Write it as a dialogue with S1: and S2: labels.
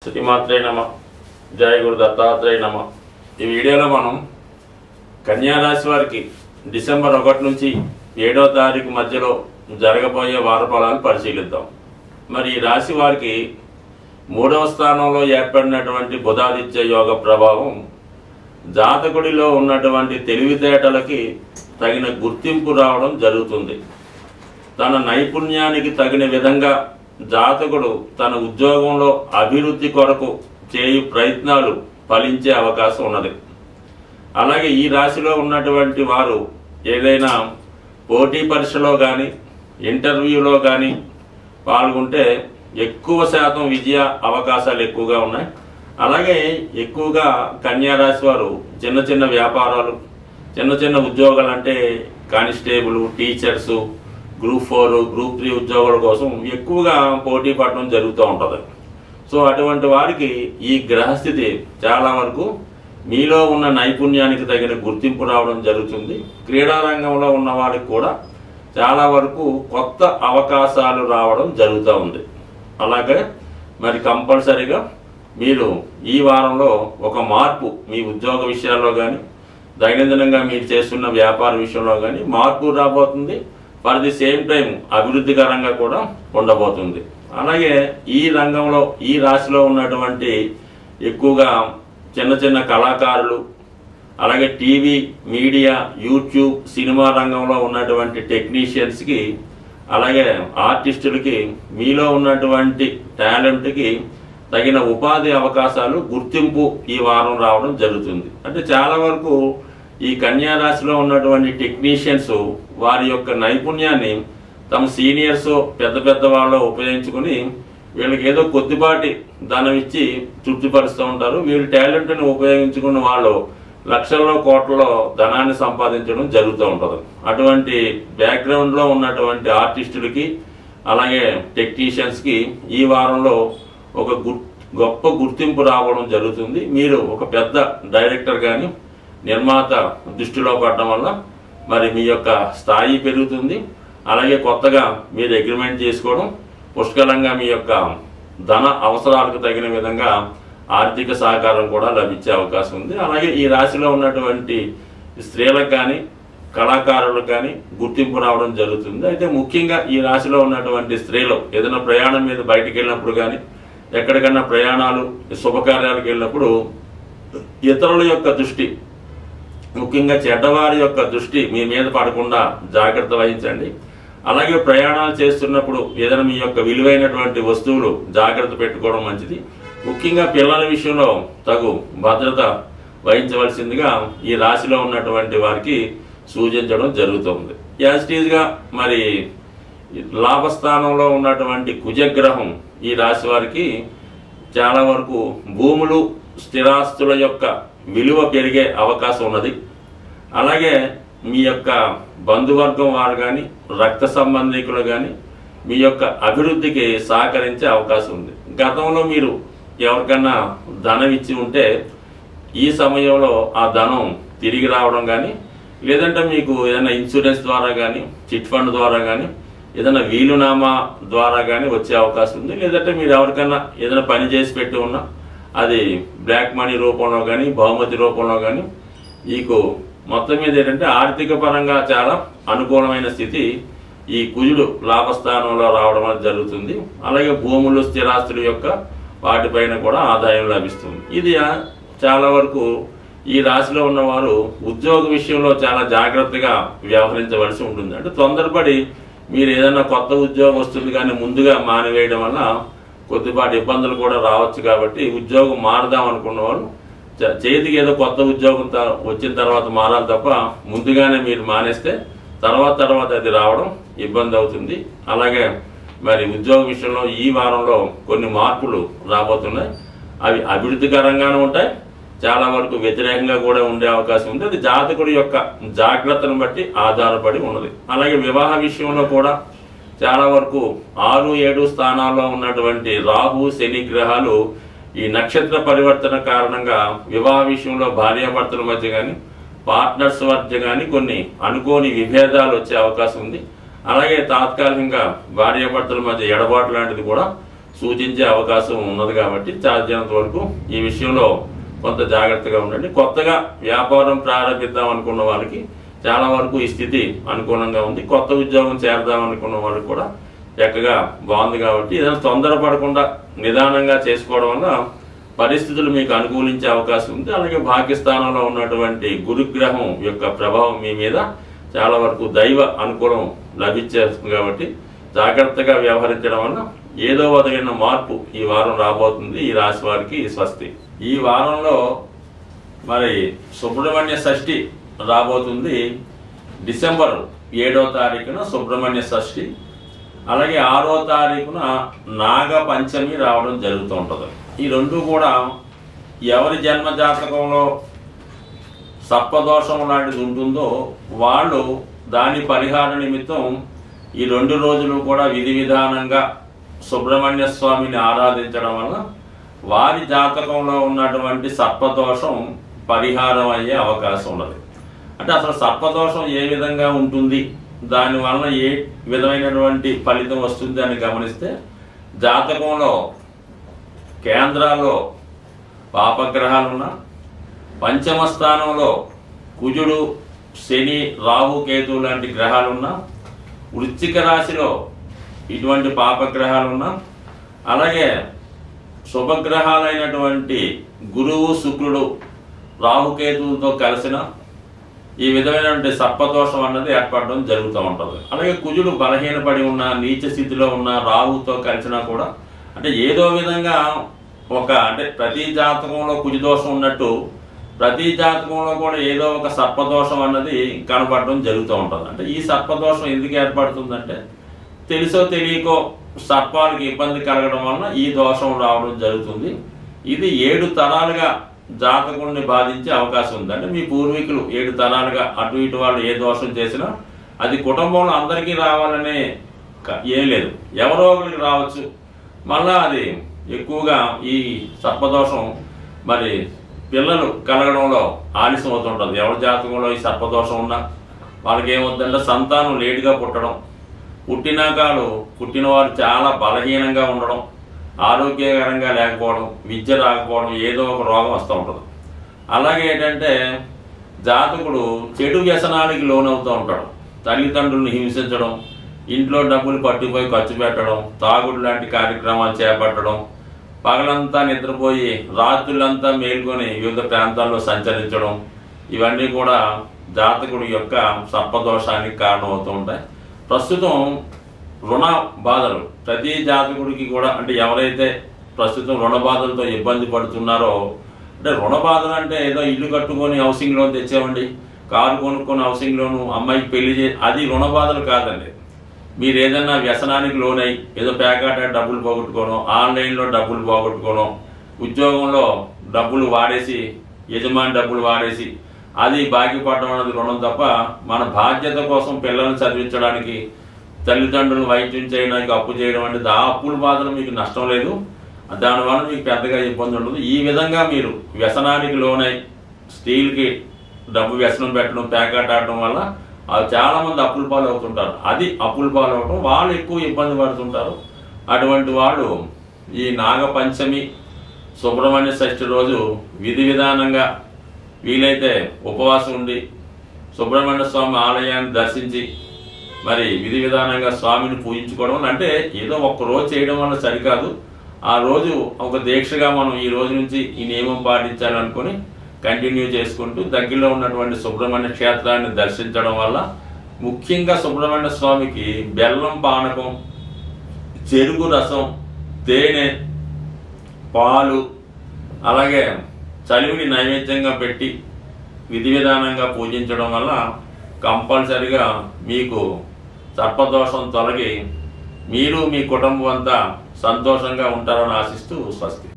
S1: శ్రీమాత్రే నమ. జయ గురు దత్తాత్రేయ నమ. ఈ వీడియోలో మనం కన్యా రాశి వారికి డిసెంబర్ 1 నుంచి 7వ తారీఖు మధ్యలో జరగబోయే వార ఫలాలు పరిశీలిద్దాం. మరి ఈ రాశి వారికి 3వ స్థానంలో ఏర్పడినటువంటి బుధాదిత్య యోగ ప్రభావం జాతకుడిలో ఉన్నటువంటి తెలివితేటలకి తగిన గుర్తింపు రావడం జరుగుతుంది. తన నైపుణ్యానికి తగిన విధంగా జాతకుడు తన ఉద్యోగంలో అభివృద్ధి కొరకు చేయు ప్రయత్నాలు ఫలించే అవకాశం ఉన్నది. అలాగే ఈ రాశిలో ఉన్నటువంటి వారు ఏదైనా పోటీ పరీక్షలో కానీ ఇంటర్వ్యూలో కానీ పాల్గొంటే ఎక్కువ శాతం విజయ అవకాశాలు ఎక్కువగా ఉన్నాయి. అలాగే ఎక్కువగా కన్యా రాశి వారు చిన్న చిన్న వ్యాపారాలు, చిన్న చిన్న ఉద్యోగాలు అంటే కానిస్టేబుల్, టీచర్సు, గ్రూప్ 4, గ్రూప్ 3 ఉద్యోగాల కోసం ఎక్కువగా పోటీ పడడం జరుగుతూ ఉంటుంది. సో అటువంటి వారికి ఈ గ్రహస్థితి చాలా వరకు మీలో ఉన్న నైపుణ్యానికి తగిన గుర్తింపు రావడం జరుగుతుంది. క్రీడా రంగంలో ఉన్న వారికి కూడా చాలా వరకు కొత్త అవకాశాలు రావడం జరుగుతూ ఉంది. అలాగే మరి కంపల్సరీగా మీరు ఈ వారంలో ఒక మార్పు మీ ఉద్యోగ విషయాల్లో కానీ దైనందినంగా మీరు చేస్తున్న వ్యాపార విషయంలో కానీ మార్పు రాబోతుంది. ఫర్ ది సేమ్ టైం అభివృద్ధికరంగా కూడా ఉండబోతుంది. అలాగే ఈ రంగంలో ఈ రాశిలో ఉన్నటువంటి ఎక్కువగా చిన్న చిన్న కళాకారులు, అలాగే టీవీ, మీడియా, యూట్యూబ్, సినిమా రంగంలో ఉన్నటువంటి టెక్నీషియన్స్కి, అలాగే ఆర్టిస్టులకి మీలో ఉన్నటువంటి టాలెంట్కి తగిన ఉపాధి అవకాశాలు, గుర్తింపు ఈ వారం రావడం జరుగుతుంది. అంటే చాలా వరకు ఈ కన్యా రాశిలో ఉన్నటువంటి టెక్నీషియన్స్ వారి యొక్క నైపుణ్యాన్ని తమ సీనియర్స్, పెద్ద పెద్ద వాళ్ళు ఉపయోగించుకుని వీళ్ళకి ఏదో కొద్దిపాటి ధనం ఇచ్చి తృప్తిపరుస్తూ ఉంటారు. వీళ్ళ టాలెంట్ని ఉపయోగించుకున్న వాళ్ళు లక్షల్లో కోట్లలో ధనాన్ని సంపాదించడం జరుగుతూ ఉంటుంది. అటువంటి బ్యాక్గ్రౌండ్లో ఉన్నటువంటి ఆర్టిస్టులకి, అలాగే టెక్నీషియన్స్కి ఈ వారంలో ఒక గొప్ప గుర్తింపు రావడం జరుగుతుంది. మీరు ఒక పెద్ద డైరెక్టర్ కానీ నిర్మాత దృష్టిలో పడడం వల్ల మరి మీ యొక్క స్థాయి పెరుగుతుంది. అలాగే కొత్తగా మీరు అగ్రిమెంట్ చేసుకోవడం, పుష్కలంగా మీ యొక్క ధన అవసరాలకు తగిన విధంగా ఆర్థిక సహకారం కూడా లభించే అవకాశం ఉంది. అలాగే ఈ రాశిలో ఉన్నటువంటి స్త్రీలకు కానీ కళాకారులకు కానీ గుర్తింపు రావడం జరుగుతుంది. అయితే ముఖ్యంగా ఈ రాశిలో ఉన్నటువంటి స్త్రీలు ఏదైనా ప్రయాణం మీద బయటికి వెళ్ళినప్పుడు కానీ ఎక్కడికన్నా ప్రయాణాలు, శుభకార్యాలకు వెళ్ళినప్పుడు ఇతరుల యొక్క దృష్టి, ముఖ్యంగా చెడ్డవారి యొక్క దృష్టి మీ మీద పడకుండా జాగ్రత్త వహించండి. అలాగే ప్రయాణాలు చేస్తున్నప్పుడు ఏదైనా మీ యొక్క విలువైనటువంటి వస్తువులు జాగ్రత్త పెట్టుకోవడం మంచిది. ముఖ్యంగా పిల్లల విషయంలో తగు భద్రత వహించవలసిందిగా ఈ రాశిలో ఉన్నటువంటి వారికి సూచించడం జరుగుతుంది. యాజిటీజ్గా మరి లాభస్థానంలో ఉన్నటువంటి కుజగ్రహం ఈ రాశి వారికి చాలా వరకు భూములు, స్థిరాస్తుల యొక్క విలువ పెరిగే అవకాశం ఉన్నది. అలాగే మీ యొక్క బంధువర్గం వారు కానీ రక్త సంబంధికులు కానీ మీ యొక్క అభివృద్ధికి సహకరించే అవకాశం ఉంది. గతంలో మీరు ఎవరికన్నా ధనం ఇచ్చి ఉంటే ఈ సమయంలో ఆ ధనం తిరిగి రావడం కానీ, లేదంటే మీకు ఏదైనా ఇన్సూరెన్స్ ద్వారా కానీ, చిట్ ఫండ్ ద్వారా కానీ, ఏదైనా వీలునామా ద్వారా కానీ వచ్చే అవకాశం ఉంది. లేదంటే మీరు ఎవరికన్నా ఏదైనా పని చేసి పెట్టి ఉన్నా అది బ్లాక్ మనీ రూపంలో కానీ బహుమతి రూపంలో కానీ మీకు మొత్తం మీద ఏంటంటే ఆర్థిక పరంగా చాలా అనుకూలమైన స్థితి ఈ కుజుడు లాభస్థానంలో రావడం జరుగుతుంది. అలాగే భూములు, స్థిరాస్తుల యొక్క వాటిపైన కూడా ఆదాయం లభిస్తుంది. ఇది చాలా వరకు ఈ రాశిలో ఉన్నవారు ఉద్యోగ విషయంలో చాలా జాగ్రత్తగా వ్యవహరించవలసి ఉంటుంది. అంటే తొందరపడి మీరు ఏదైనా కొత్త ఉద్యోగం వస్తుంది కానీ ముందుగా మానివేయడం వల్ల కొద్దిపాటి ఇబ్బందులు కూడా రావచ్చు. కాబట్టి ఉద్యోగం మారదాం అనుకున్న వాళ్ళు చేతికి ఏదో కొత్త ఉద్యోగం వచ్చిన తర్వాత మారాలి తప్ప ముందుగానే మీరు మానేస్తే తర్వాత అది రావడం ఇబ్బంది అవుతుంది. అలాగే మరి ఉద్యోగ విషయంలో ఈ వారంలో కొన్ని మార్పులు రాబోతున్నాయి. అవి అభివృద్ధికరంగానే ఉంటాయి, చాలా వరకు వ్యతిరేకంగా కూడా ఉండే అవకాశం ఉంది. అది జాతకుడి యొక్క జాగ్రత్తను బట్టి ఆధారపడి ఉన్నది. అలాగే వివాహ విషయంలో కూడా చాలా వరకు 6, 7 స్థానాల్లో ఉన్నటువంటి రాహు, శని గ్రహాలు ఈ నక్షత్ర పరివర్తన కారణంగా వివాహ విషయంలో భార్యాభర్తల మధ్య కానీ పార్ట్నర్స్ మధ్య కానీ కొన్ని అనుకోని విభేదాలు వచ్చే అవకాశం ఉంది. అలాగే తాత్కాలికంగా భార్యాభర్తల మధ్య ఎడబాటు లాంటిది కూడా సూచించే అవకాశం ఉన్నది కాబట్టి సాధ్యమైనంత వరకు ఈ విషయంలో కొంత జాగ్రత్తగా ఉండండి. కొత్తగా వ్యాపారం ప్రారంభిద్దాం అనుకున్న వాళ్ళకి చాలా వరకు ఈ స్థితి అనుకూలంగా ఉంది. కొత్త ఉద్యోగం చేరదాం అనుకున్న వాళ్ళకి కూడా చక్కగా బాగుంది కాబట్టి ఏదైనా తొందరపడకుండా నిదానంగా చేసుకోవడం వల్ల పరిస్థితులు మీకు అనుకూలించే అవకాశం ఉంది. అలాగే భాగ్యస్థానంలో ఉన్నటువంటి గురుగ్రహం యొక్క ప్రభావం మీ మీద చాలా వరకు దైవ అనుకూలం లభించేస్తుంది కాబట్టి జాగ్రత్తగా వ్యవహరించడం వల్ల ఏదో విధమైన మార్పు ఈ వారం రాబోతుంది. ఈ రాశి వారికి స్వస్తి. ఈ వారంలో మరి సుబ్రహ్మణ్య షష్ఠి రాబోతుంది. డిసెంబర్ 7వ తారీఖున సుబ్రహ్మణ్య షష్ఠి, అలాగే 6వ తారీఖున నాగ పంచమి రావడం జరుగుతూ ఉంటుంది. ఈ రెండు కూడా ఎవరి జన్మ జాతకంలో సర్పదోషం లాంటిది ఉంటుందో వాళ్ళు దాని పరిహార నిమిత్తం ఈ 2 రోజులు కూడా విధి విధానంగా సుబ్రహ్మణ్య స్వామిని ఆరాధించడం వల్ల వారి జాతకంలో ఉన్నటువంటి సర్పదోషం పరిహారం అయ్యే అవకాశం ఉన్నది. అంటే అసలు సర్పదోషం ఏ విధంగా ఉంటుంది, దానివల్ల ఏ విధమైనటువంటి ఫలితం వస్తుంది అని గమనిస్తే జాతకంలో కేంద్రాల్లో పాపగ్రహాలున్నా, పంచమ స్థానంలో కుజుడు, శని, రాహు, కేతు లాంటి గ్రహాలున్నా, వృశ్చిక రాశిలో ఇటువంటి పాపగ్రహాలున్నా, అలాగే శుభగ్రహాలైనటువంటి గురువు, శుక్రుడు, రాహుకేతువులతో కలిసిన ఈ విధమైనటువంటి సర్పదోషం అన్నది ఏర్పడడం జరుగుతూ ఉంటుంది. అలాగే కుజుడు బలహీనపడి ఉన్న, నీచ స్థితిలో ఉన్న రాహుతో కలిసినా కూడా అంటే ఏదో విధంగా అంటే ప్రతి జాతకంలో కుజదోషం ఉన్నట్టు ప్రతి జాతకంలో కూడా ఏదో ఒక సర్పదోషం అన్నది కనపడడం జరుగుతూ ఉంటుంది. అంటే ఈ సర్పదోషం ఎందుకు ఏర్పడుతుందంటే తెలుసో తెలియకో సర్పాలకు ఇబ్బంది కలగడం వలన ఈ దోషం రావడం జరుగుతుంది. ఇది 7 తరాలుగా జాతకుడిని బాధించే అవకాశం ఉంది. అంటే మీ పూర్వీకులు 7 తరాలుగా అటు ఇటు వాళ్ళు ఏ దోషం చేసినా అది కుటుంబంలో అందరికీ రావాలనే ఏం లేదు, ఎవరో ఒకరికి రావచ్చు. మళ్ళా అది ఎక్కువగా ఈ సర్పదోషం మరి పిల్లలు కలగడంలో ఆలస్యం అవుతుంటుంది. ఎవరి జాతకంలో ఈ సర్పదోషం ఉన్నా వాళ్ళకి ఏమవుతుందంటే సంతానం లేటుగా పుట్టడం, పుట్టిన వారు చాలా బలహీనంగా ఉండడం, ఆరోగ్యకరంగా లేకపోవడం, విద్య రాకపోవడం, ఏదో ఒక రోగం వస్తూ ఉంటుంది. అలాగే ఏంటంటే జాతకుడు చెడు వ్యసనానికి లోనవుతూ ఉంటాడు. తల్లిదండ్రులను హింసించడం, ఇంట్లో డబ్బులు పట్టుకుపోయి ఖర్చు పెట్టడం, తాగుడు లాంటి కార్యక్రమాలు చేపట్టడం, పగలంతా నిద్రపోయి రాత్రులంతా మేల్కొని వివిధ ప్రాంతాల్లో సంచరించడం, ఇవన్నీ కూడా జాతకుడి యొక్క సర్పదోషానికి కారణమవుతూ ఉంటాయి. ప్రస్తుతం రుణ బాధలు ప్రతి జాతకుడికి కూడా అంటే ఎవరైతే ప్రస్తుతం రుణ బాధలతో ఇబ్బంది పడుతున్నారో, అంటే రుణ బాధలు అంటే ఏదో ఇల్లు కట్టుకొని హౌసింగ్ లోన్ తెచ్చామండి, కారు కొనుక్కొని హౌసింగ్ లోను, అమ్మాయికి పెళ్లి అది రుణ బాధలు కాదండి. మీరు ఏదైనా వ్యసనానికి లోనై ఏదో ప్యాకెట్ డబ్బులు పోగొట్టుకోవడం, ఆన్లైన్లో డబ్బులు పోగొట్టుకోవడం, ఉద్యోగంలో డబ్బులు వాడేసి యజమాని డబ్బులు వాడేసి అది బాకీ పడడం అనేది రుణం తప్ప మన బాధ్యత కోసం పిల్లల్ని చదివించడానికి, తల్లిదండ్రులను వైద్యం చేయడానికి అప్పు చేయడం అనేది ఆ అప్పుల బాధలు మీకు నష్టం లేదు, దానివల్ల మీకు పెద్దగా ఇబ్బంది ఉండదు. ఈ విధంగా మీరు వ్యసనానికి లోనై స్టీల్కి డబ్బు వ్యసనం పెట్టడం, ప్యాకెట్ ఆడడం వల్ల చాలామంది అప్పుల పాలు అవుతుంటారు. అది అప్పుల పాలు అవడం వాళ్ళు ఎక్కువ ఇబ్బంది పడుతుంటారు. అటువంటి వాళ్ళు ఈ నాగపంచమి, సుబ్రహ్మణ్య షష్ఠి రోజు విధి విధానంగా వీలైతే ఉపవాసం ఉండి సుబ్రహ్మణ్య స్వామి ఆలయాన్ని దర్శించి మరి విధి విధానంగా స్వామిని పూజించుకోవడం. అంటే ఏదో ఒక్క రోజు చేయడం వల్ల సరికాదు, ఆ రోజు ఒక దీక్షగా మనం ఈ రోజు నుంచి ఈ నియమం పాటించాలనుకొని కంటిన్యూ చేసుకుంటూ దగ్గరలో ఉన్నటువంటి సుబ్రహ్మణ్య క్షేత్రాన్ని దర్శించడం వల్ల ముఖ్యంగా సుబ్రహ్మణ్య స్వామికి బెల్లం పానకం, చెరుకు రసం, తేనె, పాలు, అలాగే చలివిని నైవేద్యంగా పెట్టి విధి విధానంగా పూజించడం వల్ల కంపల్సరిగా మీకు సర్పదోషం తొలగి మీరు మీ కుటుంబం అంతా సంతోషంగా ఉంటారని ఆశిస్తూ స్వస్తి.